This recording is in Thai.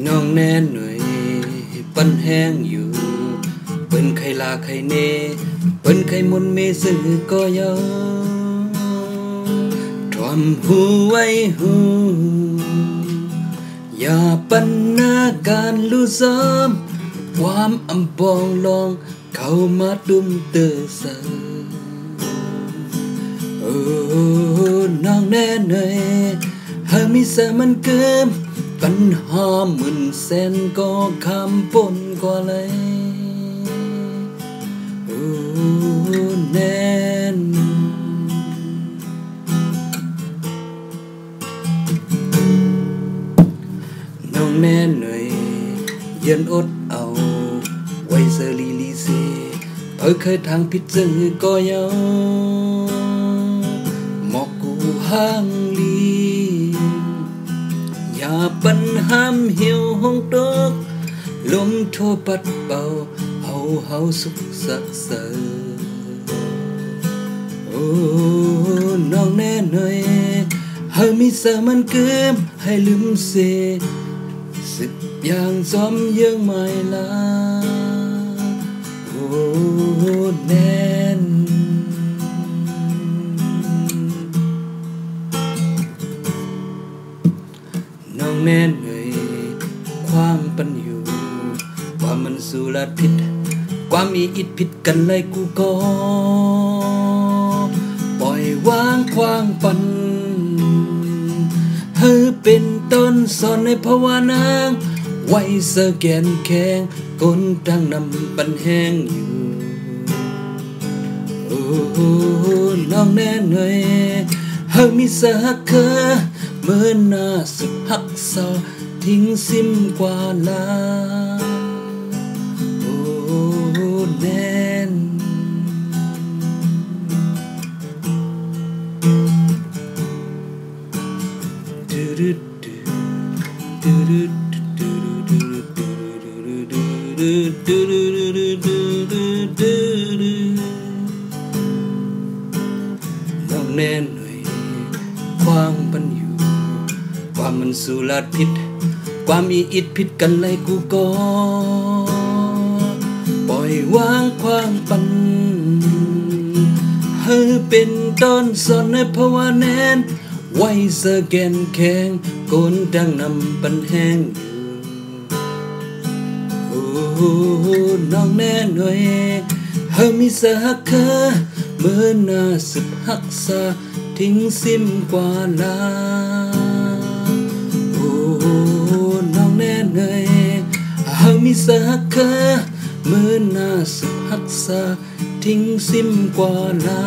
น้องแน่หน่อยปันแห้งอยู่เปิ้นไข่ลาไข่เนเปิ้นไข่มนเมสื่อก็ยอทอมหูไว้หูอย่าปันนาการรู้ซ้อมความอำบองลองเข้ามาดุมเตอเสอโอ้น้องแน่หน่อยหากมีเสมันเกิมปัญหาหมื่นแสนก็คำปนกว่าเลยโอ้แน่นน้องแน่หน่อยยันอดเอาไว้เซรีลีเซเพิ่เคยทางผิดจึงก็ยังหมอกกูห้างลีอย่าปัญหามเหี่ยวห้องตกลมโทปัดเบาเฮาสุขสักเสอโอ้น้องแน่หน่อยเฮามีเสมันเกิมให้ลืมเสสิบอย่างซ้อมยังไม่ลาโอ้แน่นน้องแน่นเลยความปันอยู่ความมันสู่ลาดผิดความมีอิดผิดกันเลยกูก็ปล่อยวางความปันเฮอเป็นต้นสอนในภาวนางไว้เสแกนแข็งก้นตั้งนำปันแห้งอยู่โอ้น้องแน่หน่อยเฮอมีสหักเคอเมื่อหน้าสุดหักเศร้าทิ้งซิมกว่าลาโอ้แน่นน้องแน่นหน่อยความปันอยู่ความมันสู่ลาดผิดความมีอิดผิดกันเลยกูก็ปล่อยวางความปันเฮอเป็นต้นสอนในภาวะแน่นไว้เสแกนแข็งก้นดังนำปันแห้งอยู่โอ้น้องแน่หน่อยเฮอมีสหักเคอเมื่อหน้าสุดหักษาทิ้งซิมกว่าลาโอ้น้องแน่หน่อยเฮอมีสหักเคอเมื่อหน้าสุดหักษาทิ้งซิมกว่าลา